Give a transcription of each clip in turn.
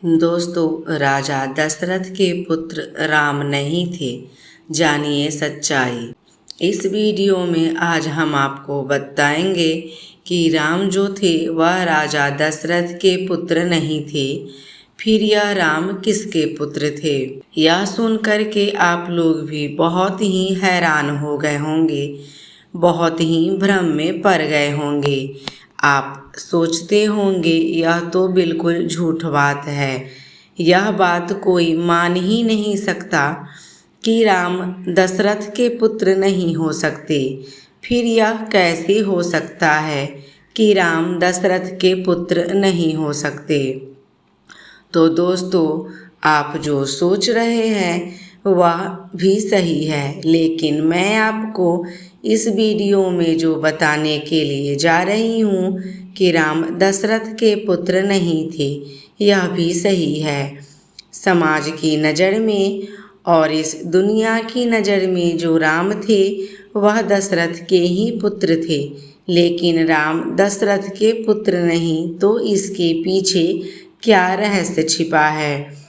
दोस्तों, राजा दशरथ के पुत्र राम नहीं थे। जानिए सच्चाई। इस वीडियो में आज हम आपको बताएंगे कि राम जो थे वह राजा दशरथ के पुत्र नहीं थे। फिर यह राम किसके पुत्र थे? यह सुनकर के आप लोग भी बहुत ही हैरान हो गए होंगे, बहुत ही भ्रम में पड़ गए होंगे। आप सोचते होंगे यह तो बिल्कुल झूठ बात है, यह बात कोई मान ही नहीं सकता कि राम दशरथ के पुत्र नहीं हो सकते। फिर यह कैसे हो सकता है कि राम दशरथ के पुत्र नहीं हो सकते? तो दोस्तों, आप जो सोच रहे हैं वह भी सही है, लेकिन मैं आपको इस वीडियो में जो बताने के लिए जा रही हूँ कि राम दशरथ के पुत्र नहीं थे, यह भी सही है। समाज की नज़र में और इस दुनिया की नज़र में जो राम थे वह दशरथ के ही पुत्र थे, लेकिन राम दशरथ के पुत्र नहीं। तो इसके पीछे क्या रहस्य छिपा है?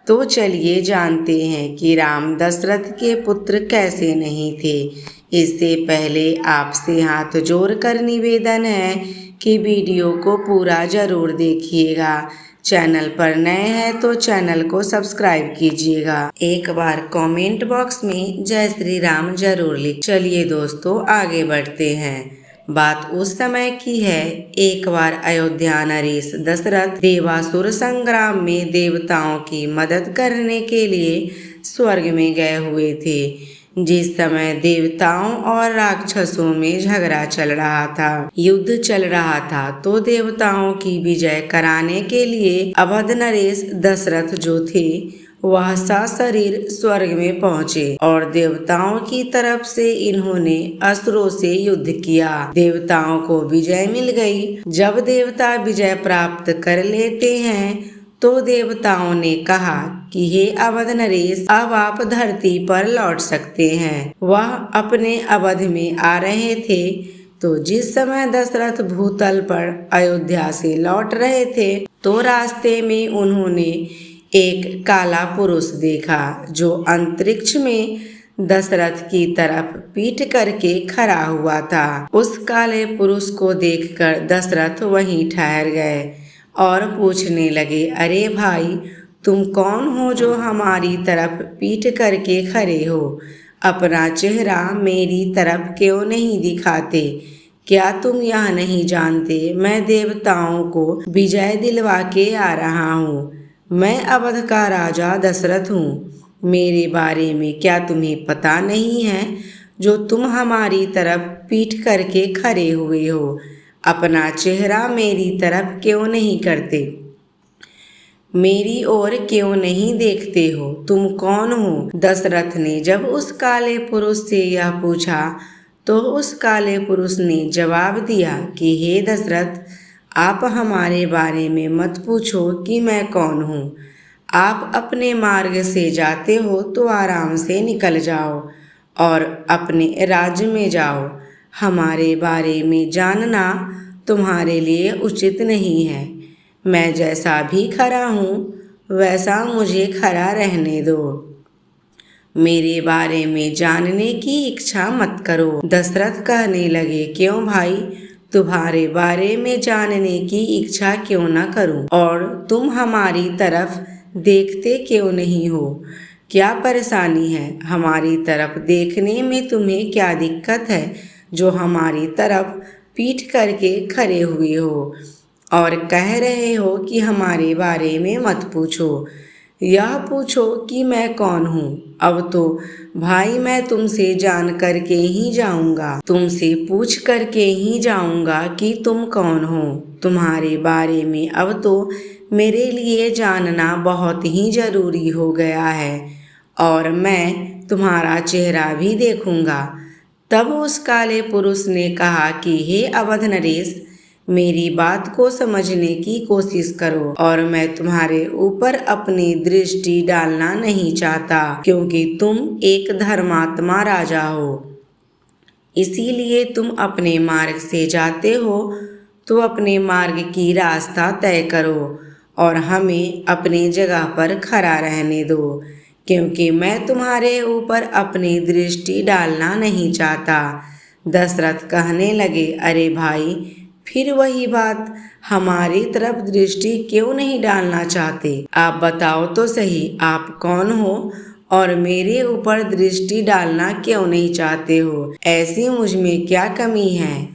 तो चलिए जानते हैं कि राम दशरथ के पुत्र कैसे नहीं थे। इससे पहले आपसे हाथ जोड़कर निवेदन है कि वीडियो को पूरा ज़रूर देखिएगा। चैनल पर नए हैं तो चैनल को सब्सक्राइब कीजिएगा। एक बार कमेंट बॉक्स में जय श्री राम जरूर लिख। चलिए दोस्तों, आगे बढ़ते हैं। बात उस समय की है। एक बार अयोध्या नरेश दशरथ देवासुर संग्राम में देवताओं की मदद करने के लिए स्वर्ग में गए हुए थे। जिस समय देवताओं और राक्षसों में झगड़ा चल रहा था, युद्ध चल रहा था, तो देवताओं की विजय कराने के लिए अवध नरेश दशरथ जो थे वह सशरीर स्वर्ग में पहुँचे और देवताओं की तरफ से इन्होंने असुरों से युद्ध किया। देवताओं को विजय मिल गई। जब देवता विजय प्राप्त कर लेते हैं तो देवताओं ने कहा कि हे अवध नरेश, अब आप धरती पर लौट सकते हैं। वह अपने अवध में आ रहे थे, तो जिस समय दशरथ भूतल पर अयोध्या से लौट रहे थे तो रास्ते में उन्होंने एक काला पुरुष देखा जो अंतरिक्ष में दशरथ की तरफ पीठ करके खड़ा हुआ था। उस काले पुरुष को देखकर दशरथ वहीं ठहर गए और पूछने लगे, अरे भाई, तुम कौन हो जो हमारी तरफ पीठ करके खड़े हो? अपना चेहरा मेरी तरफ क्यों नहीं दिखाते? क्या तुम यह नहीं जानते मैं देवताओं को विजय दिलवा के आ रहा हूँ? मैं अवध का राजा दशरथ हूँ। मेरे बारे में क्या तुम्हें पता नहीं है जो तुम हमारी तरफ पीठ करके खड़े हुए हो? अपना चेहरा मेरी तरफ क्यों नहीं करते? मेरी ओर क्यों नहीं देखते हो? तुम कौन हो? दशरथ ने जब उस काले पुरुष से यह पूछा तो उस काले पुरुष ने जवाब दिया कि हे दशरथ, आप हमारे बारे में मत पूछो कि मैं कौन हूँ। आप अपने मार्ग से जाते हो तो आराम से निकल जाओ और अपने राज्य में जाओ। हमारे बारे में जानना तुम्हारे लिए उचित नहीं है। मैं जैसा भी खड़ा हूँ वैसा मुझे खड़ा रहने दो। मेरे बारे में जानने की इच्छा मत करो। दशरथ कहने लगे, क्यों भाई, तुम्हारे बारे में जानने की इच्छा क्यों न करूं? और तुम हमारी तरफ देखते क्यों नहीं हो? क्या परेशानी है? हमारी तरफ देखने में तुम्हें क्या दिक्कत है जो हमारी तरफ पीठ करके खड़े हुए हो और कह रहे हो कि हमारे बारे में मत पूछो? यह पूछो कि मैं कौन हूँ। अब तो भाई मैं तुमसे जान करके ही जाऊंगा, तुमसे पूछ करके ही जाऊंगा कि तुम कौन हो। तुम्हारे बारे में अब तो मेरे लिए जानना बहुत ही जरूरी हो गया है और मैं तुम्हारा चेहरा भी देखूंगा। तब उस काले पुरुष ने कहा कि हे अवध नरेश, मेरी बात को समझने की कोशिश करो और मैं तुम्हारे ऊपर अपनी दृष्टि डालना नहीं चाहता, क्योंकि तुम एक धर्मात्मा राजा हो। इसीलिए तुम अपने मार्ग से जाते हो तो अपने मार्ग की रास्ता तय करो और हमें अपनी जगह पर खड़ा रहने दो, क्योंकि मैं तुम्हारे ऊपर अपनी दृष्टि डालना नहीं चाहता। दशरथ कहने लगे, अरे भाई, फिर वही बात, हमारी तरफ दृष्टि क्यों नहीं डालना चाहते? आप बताओ तो सही, आप कौन हो और मेरे ऊपर दृष्टि डालना क्यों नहीं चाहते हो? ऐसी मुझ में क्या कमी है?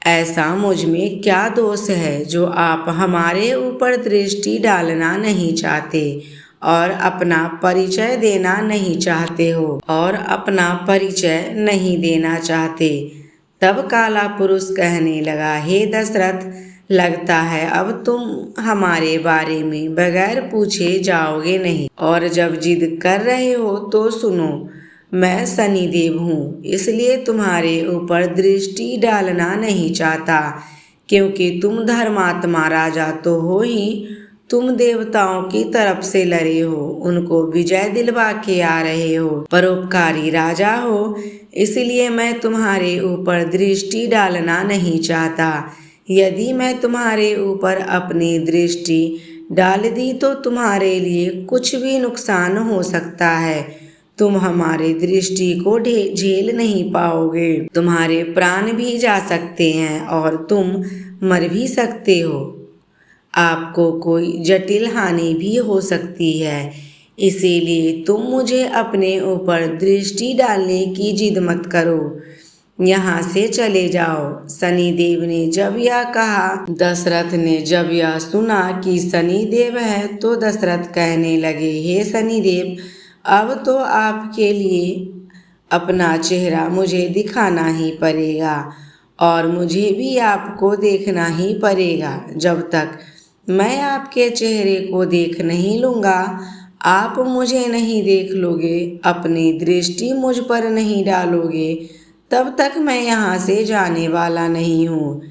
ऐसा मुझ में क्या दोष है जो आप हमारे ऊपर दृष्टि डालना नहीं चाहते और अपना परिचय देना नहीं चाहते हो और अपना परिचय नहीं देना चाहते? तब काला पुरुष कहने लगा, हे दशरथ, लगता है अब तुम हमारे बारे में बगैर पूछे जाओगे नहीं, और जब जिद कर रहे हो तो सुनो। मैं शनिदेव हूँ, इसलिए तुम्हारे ऊपर दृष्टि डालना नहीं चाहता, क्योंकि तुम धर्मात्मा राजा तो हो ही। तुम देवताओं की तरफ से लड़े हो, उनको विजय दिलवा के आ रहे हो, परोपकारी राजा हो, इसलिए मैं तुम्हारे ऊपर दृष्टि डालना नहीं चाहता। यदि मैं तुम्हारे ऊपर अपनी दृष्टि डाल दी तो तुम्हारे लिए कुछ भी नुकसान हो सकता है। तुम हमारी दृष्टि को झेल नहीं पाओगे, तुम्हारे प्राण भी जा सकते हैं और तुम मर भी सकते हो। आपको कोई जटिल हानि भी हो सकती है, इसीलिए तुम मुझे अपने ऊपर दृष्टि डालने की जिद मत करो। यहाँ से चले जाओ। शनिदेव ने जब यह कहा, दशरथ ने जब यह सुना कि शनिदेव है, तो दशरथ कहने लगे, हे शनिदेव, अब तो आपके लिए अपना चेहरा मुझे दिखाना ही पड़ेगा और मुझे भी आपको देखना ही पड़ेगा। जब तक मैं आपके चेहरे को देख नहीं लूँगा, आप मुझे नहीं देख लोगे, अपनी दृष्टि मुझ पर नहीं डालोगे, तब तक मैं यहाँ से जाने वाला नहीं हूँ।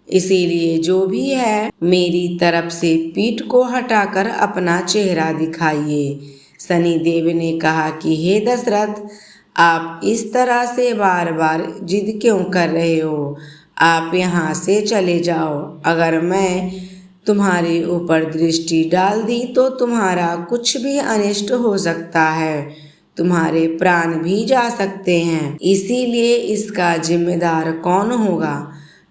इसीलिए जो भी है, मेरी तरफ से पीठ को हटाकर अपना चेहरा दिखाइए। शनिदेव ने कहा कि हे दशरथ, आप इस तरह से बार बार जिद क्यों कर रहे हो? आप यहाँ से चले जाओ। अगर मैं तुम्हारे ऊपर दृष्टि डाल दी तो तुम्हारा कुछ भी अनिष्ट हो सकता है, तुम्हारे प्राण भी जा सकते हैं, इसीलिए इसका जिम्मेदार कौन होगा?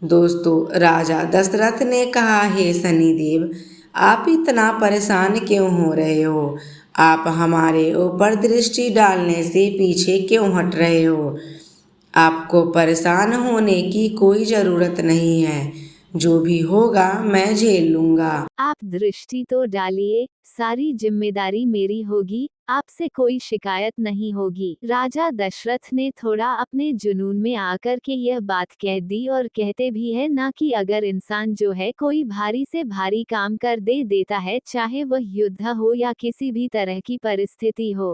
दोस्तों, राजा दशरथ ने कहा, हे शनिदेव, आप इतना परेशान क्यों हो रहे हो? आप हमारे ऊपर दृष्टि डालने से पीछे क्यों हट रहे हो? आपको परेशान होने की कोई ज़रूरत नहीं है, जो भी होगा मैं झेल लूँगा। आप दृष्टि तो डालिए, सारी जिम्मेदारी मेरी होगी, आपसे कोई शिकायत नहीं होगी। राजा दशरथ ने थोड़ा अपने जुनून में आकर के यह बात कह दी, और कहते भी है ना कि अगर इंसान जो है कोई भारी से भारी काम कर देता है, चाहे वह युद्ध हो या किसी भी तरह की परिस्थिति हो,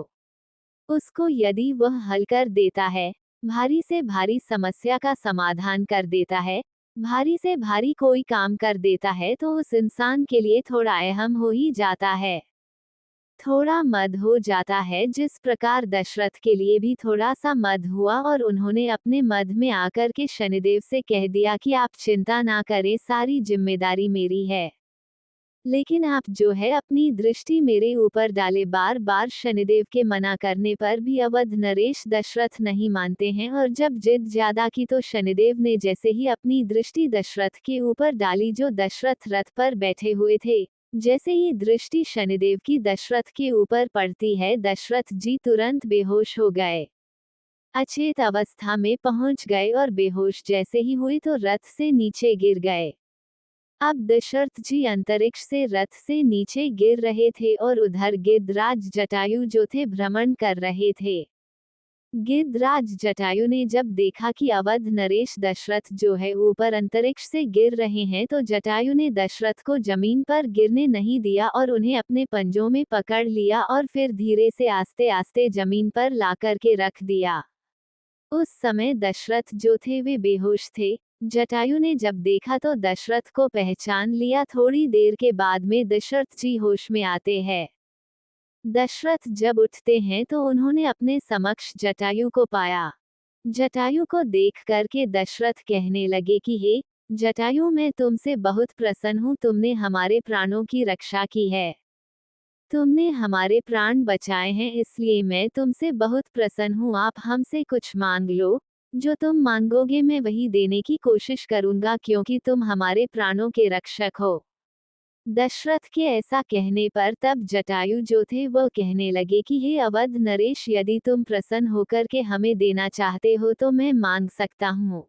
उसको यदि वह हल कर देता है, भारी से भारी समस्या का समाधान कर देता है, भारी से भारी कोई काम कर देता है, तो उस इंसान के लिए थोड़ा अहम हो ही जाता है, थोड़ा मद हो जाता है। जिस प्रकार दशरथ के लिए भी थोड़ा सा मद हुआ और उन्होंने अपने मद में आकर के शनिदेव से कह दिया कि आप चिंता ना करें, सारी जिम्मेदारी मेरी है, लेकिन आप जो है अपनी दृष्टि मेरे ऊपर डाले। बार बार शनिदेव के मना करने पर भी अवध नरेश दशरथ नहीं मानते हैं, और जब जिद ज्यादा की तो शनिदेव ने जैसे ही अपनी दृष्टि दशरथ के ऊपर डाली, जो दशरथ रथ पर बैठे हुए थे, जैसे ही दृष्टि शनिदेव की दशरथ के ऊपर पड़ती है, दशरथ जी तुरंत बेहोश हो गए, अचेत अवस्था में पहुंच गए, और बेहोश जैसे ही हुए तो रथ से नीचे गिर गए। अब दशरथ जी अंतरिक्ष से रथ से नीचे गिर रहे थे, और उधर गिद्धराज जटायु जो थे भ्रमण कर रहे थे। गिद्धराज जटायु ने जब देखा कि अवध नरेश दशरथ जो है ऊपर अंतरिक्ष से गिर रहे हैं, तो जटायु ने दशरथ को जमीन पर गिरने नहीं दिया और उन्हें अपने पंजों में पकड़ लिया, और फिर धीरे से आस्ते आस्ते जमीन पर ला कर के रख दिया। उस समय दशरथ जो थे वे बेहोश थे। जटायु ने जब देखा तो दशरथ को पहचान लिया। थोड़ी देर के बाद में दशरथ जी होश में आते हैं। दशरथ जब उठते हैं तो उन्होंने अपने समक्ष जटायु को पाया। जटायु को देख करके दशरथ कहने लगे कि हे जटायु, मैं तुमसे बहुत प्रसन्न हूँ, तुमने हमारे प्राणों की रक्षा की है। तुमने हमारे प्राण बचाए हैं, इसलिए मैं तुमसे बहुत प्रसन्न हूँ। आप हमसे कुछ मांग लो, जो तुम मांगोगे मैं वही देने की कोशिश करूंगा, क्योंकि तुम हमारे प्राणों के रक्षक हो। दशरथ के ऐसा कहने पर तब जटायु जो थे वह कहने लगे कि हे अवध नरेश, यदि तुम प्रसन्न होकर के हमें देना चाहते हो तो मैं मांग सकता हूँ।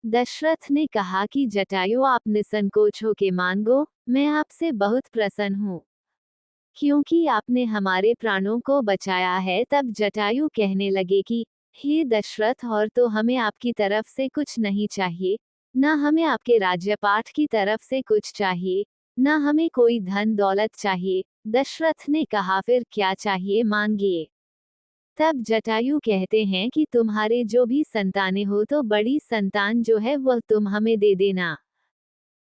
दशरथ ने कहा कि जटायु, आप निसंकोच होके मांगो, मैं आपसे बहुत प्रसन्न हूँ, क्योंकि आपने हमारे प्राणों को बचाया है। तब जटायु कहने लगे कि हे दशरथ, और तो हमें आपकी तरफ से कुछ नहीं चाहिए, न हमें आपके राज्यपाठ की तरफ से कुछ चाहिए, न हमें कोई धन दौलत चाहिए। दशरथ ने कहा, फिर क्या चाहिए, मांगिए। तब जटायु कहते हैं कि तुम्हारे जो भी संतानें हो तो बड़ी संतान जो है वह तुम हमें दे देना।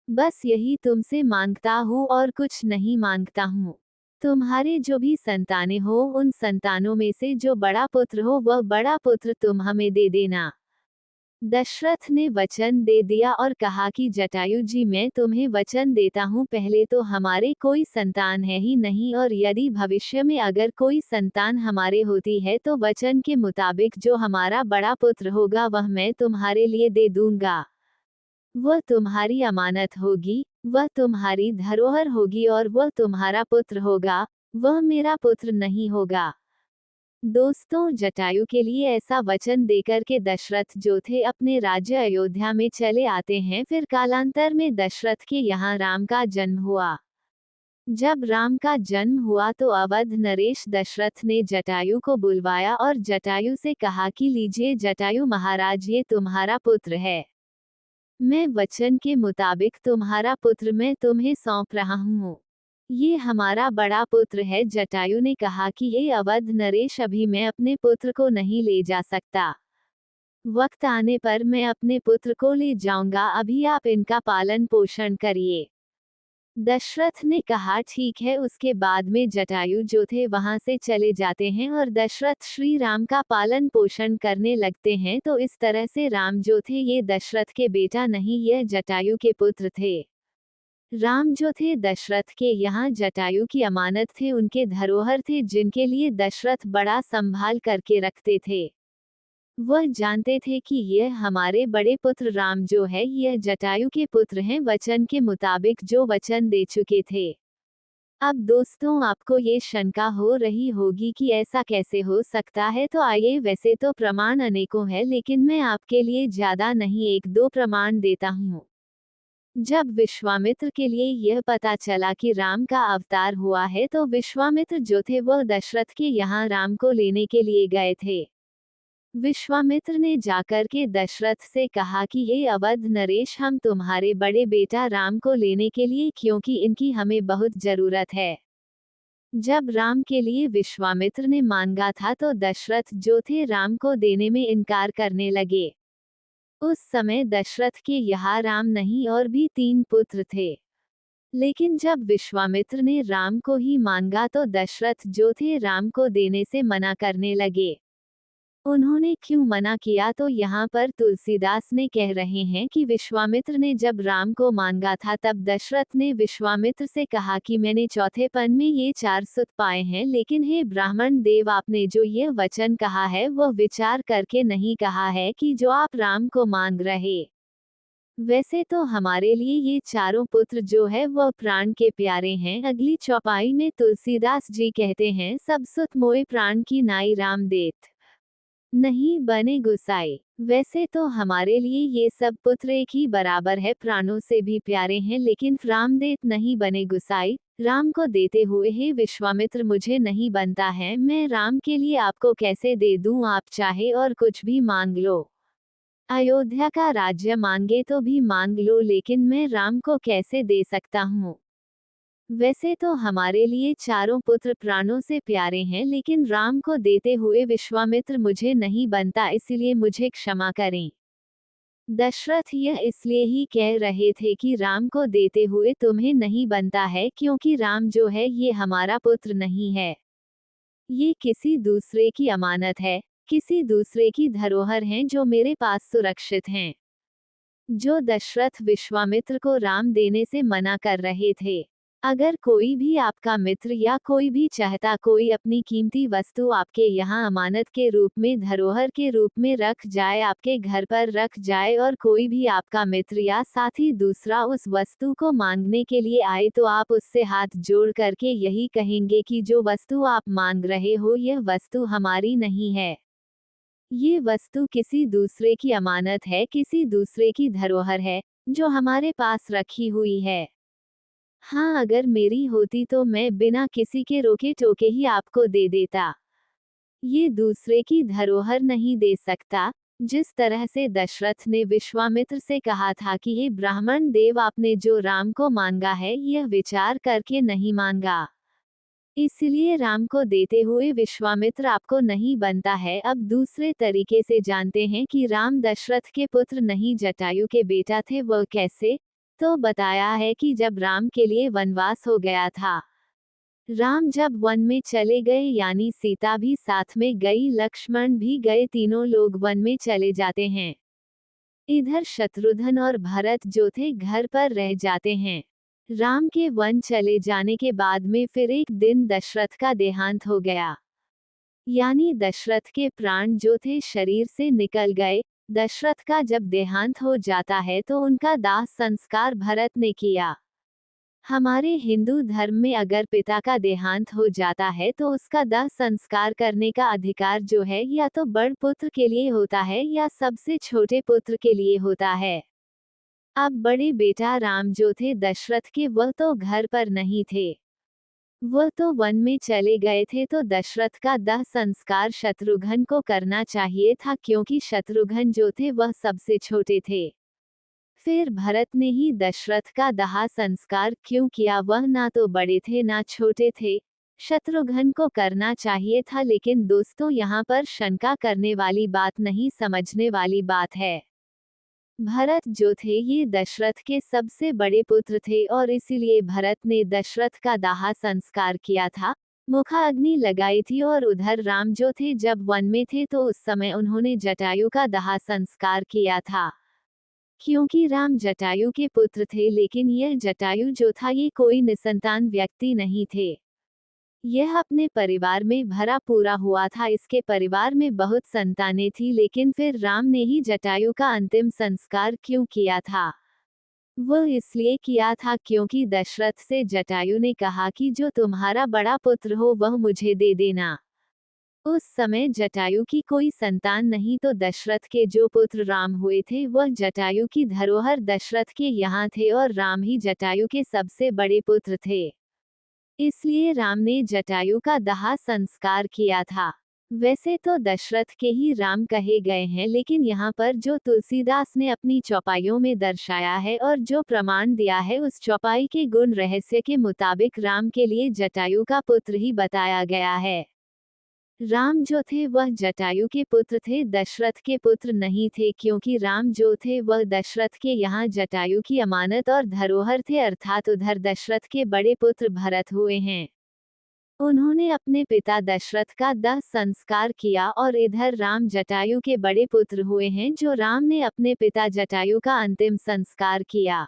बस यही तुमसे मांगता हूँ और कुछ नहीं मांगता हूँ। तुम्हारे जो भी संतानें हो उन संतानों में से जो बड़ा पुत्र हो वह बड़ा पुत्र तुम हमें दे देना। दशरथ ने वचन दे दिया और कहा कि जटायु जी, मैं तुम्हें वचन देता हूँ, पहले तो हमारे कोई संतान है ही नहीं, और यदि भविष्य में अगर कोई संतान हमारे होती है तो वचन के मुताबिक जो हमारा बड़ा पुत्र होगा वह मैं तुम्हारे लिए दे दूंगा। वह तुम्हारी अमानत होगी, वह तुम्हारी धरोहर होगी, और वह तुम्हारा पुत्र होगा, वह मेरा पुत्र नहीं होगा। दोस्तों, जटायु के लिए ऐसा वचन देकर के दशरथ जो थे अपने राज्य अयोध्या में चले आते हैं। फिर कालांतर में दशरथ के यहाँ राम का जन्म हुआ। जब राम का जन्म हुआ तो अवध नरेश दशरथ ने जटायु को बुलवाया और जटायु से कहा कि लीजिए जटायु महाराज, ये तुम्हारा पुत्र है। मैं वचन के मुताबिक तुम्हारा पुत्र मैं तुम्हें सौंप रहा हूँ। ये हमारा बड़ा पुत्र है। जटायु ने कहा कि हे अवध नरेश, अभी मैं अपने पुत्र को नहीं ले जा सकता। वक्त आने पर मैं अपने पुत्र को ले जाऊंगा, अभी आप इनका पालन पोषण करिए। दशरथ ने कहा ठीक है। उसके बाद में जटायु जो थे वहां से चले जाते हैं और दशरथ श्री राम का पालन पोषण करने लगते हैं। तो इस तरह से राम जो थे ये दशरथ के बेटा नहीं, यह जटायु के पुत्र थे। राम जो थे दशरथ के यहाँ जटायु की अमानत थे, उनके धरोहर थे, जिनके लिए दशरथ बड़ा संभाल करके रखते थे। वह जानते थे कि यह हमारे बड़े पुत्र राम जो है यह जटायु के पुत्र हैं, वचन के मुताबिक जो वचन दे चुके थे। अब दोस्तों, आपको ये शंका हो रही होगी कि ऐसा कैसे हो सकता है, तो आइए, वैसे तो प्रमाण अनेकों हैं, लेकिन मैं आपके लिए ज्यादा नहीं, एक दो प्रमाण देता हूँ। जब विश्वामित्र के लिए यह पता चला कि राम का अवतार हुआ है तो विश्वामित्र जो थे वह दशरथ के यहाँ राम को लेने के लिए गए थे। विश्वामित्र ने जाकर के दशरथ से कहा कि हे अवध नरेश, हम तुम्हारे बड़े बेटा राम को लेने के लिए, क्योंकि इनकी हमें बहुत जरूरत है। जब राम के लिए विश्वामित्र ने मांगा था तो दशरथ जो थे राम को देने में इनकार करने लगे। उस समय दशरथ के यहाँ राम नहीं और भी 3 पुत्र थे। लेकिन जब विश्वामित्र ने राम को ही मांगा तो दशरथ जो थे राम को देने से मना करने लगे। उन्होंने क्यों मना किया, तो यहाँ पर तुलसीदास ने कह रहे हैं कि विश्वामित्र ने जब राम को मांगा था तब दशरथ ने विश्वामित्र से कहा कि मैंने चौथेपन में ये 4 सुत पाए हैं, लेकिन हे ब्राह्मण देव, आपने जो यह वचन कहा है वह विचार करके नहीं कहा है कि जो आप राम को मांग रहे। वैसे तो हमारे लिए ये चारों पुत्र जो है वह प्राण के प्यारे हैं। अगली चौपाई में तुलसीदास जी कहते हैं, सब सुत मोए प्राण की नाई राम देत, नहीं बने गुसाई। वैसे तो हमारे लिए ये सब पुत्र एक ही बराबर है, प्राणों से भी प्यारे हैं, लेकिन रामदेत नहीं बने गुसाई। राम को देते हुए हे विश्वामित्र, मुझे नहीं बनता है, मैं राम के लिए आपको कैसे दे दूं, आप चाहे और कुछ भी मांग लो। अयोध्या का राज्य मांगे तो भी मांग लो, लेकिन मैं राम को कैसे दे सकता हूँ। वैसे तो हमारे लिए चारों पुत्र प्राणों से प्यारे हैं, लेकिन राम को देते हुए विश्वामित्र मुझे नहीं बनता, इसलिए मुझे क्षमा करें। दशरथ यह इसलिए ही कह रहे थे कि राम को देते हुए तुम्हें नहीं बनता है, क्योंकि राम जो है ये हमारा पुत्र नहीं है। ये किसी दूसरे की अमानत है, किसी दूसरे की धरोहर हैं जो मेरे पास सुरक्षित हैं। जो दशरथ विश्वामित्र को राम देने से मना कर रहे थे। अगर कोई भी आपका मित्र या कोई भी चाहता कोई अपनी कीमती वस्तु आपके यहाँ अमानत के रूप में धरोहर के रूप में रख जाए, आपके घर पर रख जाए, और कोई भी आपका मित्र या साथी दूसरा उस वस्तु को मांगने के लिए आए, तो आप उससे हाथ जोड़ करके यही कहेंगे कि जो वस्तु आप मांग रहे हो यह वस्तु हमारी नहीं है, ये वस्तु किसी दूसरे की अमानत है, किसी दूसरे की धरोहर है जो हमारे पास रखी हुई है। हाँ, अगर मेरी होती तो मैं बिना किसी के रोके टोके ही आपको दे देता। ये दूसरे की धरोहर नहीं दे सकता। जिस तरह से दशरथ ने विश्वामित्र से कहा था कि हे ब्राह्मण देव, आपने जो राम को मांगा है यह विचार करके नहीं मांगा, इसलिए राम को देते हुए विश्वामित्र आपको नहीं बनता है। अब दूसरे तरीके से जानते हैं कि राम दशरथ के पुत्र नहीं जटायु के बेटा थे। वह कैसे? तो बताया है कि जब राम के लिए वनवास हो गया था, राम जब वन में चले गए, यानी सीता भी साथ में गई, लक्ष्मण भी गए, तीनों लोग वन में चले जाते हैं। इधर शत्रुघ्न और भरत जो थे घर पर रह जाते हैं। राम के वन चले जाने के बाद में फिर एक दिन दशरथ का देहांत हो गया, यानी दशरथ के प्राण जो थे शरीर से निकल गए। दशरथ का जब देहांत हो जाता है तो उनका दाह संस्कार भरत ने किया। हमारे हिंदू धर्म में अगर पिता का देहांत हो जाता है तो उसका दाह संस्कार करने का अधिकार जो है या तो बड़ पुत्र के लिए होता है या सबसे छोटे पुत्र के लिए होता है। अब बड़े बेटा राम जो थे दशरथ के, वह तो घर पर नहीं थे, वह तो वन में चले गए थे, तो दशरथ का दाह संस्कार शत्रुघ्न को करना चाहिए था, क्योंकि शत्रुघ्न जो थे वह सबसे छोटे थे। फिर भरत ने ही दशरथ का दाह संस्कार क्यों किया? वह ना तो बड़े थे ना छोटे थे, शत्रुघ्न को करना चाहिए था। लेकिन दोस्तों, यहाँ पर शंका करने वाली बात नहीं, समझने वाली बात है। भरत जो थे ये दशरथ के सबसे बड़े पुत्र थे और इसीलिए भरत ने दशरथ का दाह संस्कार किया था, मुखाग्नि लगाई थी। और उधर राम जो थे जब वन में थे तो उस समय उन्होंने जटायु का दाह संस्कार किया था, क्योंकि राम जटायु के पुत्र थे। लेकिन यह जटायु जो था ये कोई निसंतान व्यक्ति नहीं थे, यह अपने परिवार में भरा पूरा हुआ था। इसके परिवार में बहुत संतानें थी, लेकिन फिर राम ने ही जटायु का अंतिम संस्कार क्यों किया था? वह इसलिए किया था क्योंकि दशरथ से जटायु ने कहा कि जो तुम्हारा बड़ा पुत्र हो वह मुझे दे देना। उस समय जटायु की कोई संतान नहीं, तो दशरथ के जो पुत्र राम हुए थे वह जटायु की धरोहर दशरथ के यहाँ थे और राम ही जटायु के सबसे बड़े पुत्र थे, इसलिए राम ने जटायु का दाह संस्कार किया था। वैसे तो दशरथ के ही राम कहे गए हैं, लेकिन यहाँ पर जो तुलसीदास ने अपनी चौपाइयों में दर्शाया है और जो प्रमाण दिया है उस चौपाई के गुण रहस्य के मुताबिक राम के लिए जटायु का पुत्र ही बताया गया है। राम जो थे वह जटायु के पुत्र थे, दशरथ के पुत्र नहीं थे, क्योंकि राम जो थे वह दशरथ के यहाँ जटायु की अमानत और धरोहर थे, अर्थात उधर दशरथ के बड़े पुत्र भरत हुए हैं, उन्होंने अपने पिता दशरथ का दाह संस्कार किया, और इधर राम जटायु के बड़े पुत्र हुए हैं जो राम ने अपने पिता जटायु का अंतिम संस्कार किया।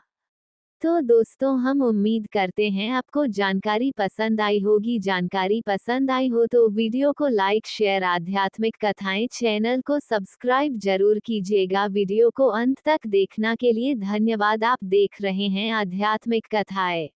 तो दोस्तों, हम उम्मीद करते हैं आपको जानकारी पसंद आई होगी। जानकारी पसंद आई हो तो वीडियो को लाइक, शेयर, आध्यात्मिक कथाएं चैनल को सब्सक्राइब जरूर कीजिएगा। वीडियो को अंत तक देखना के लिए धन्यवाद। आप देख रहे हैं आध्यात्मिक कथाएं।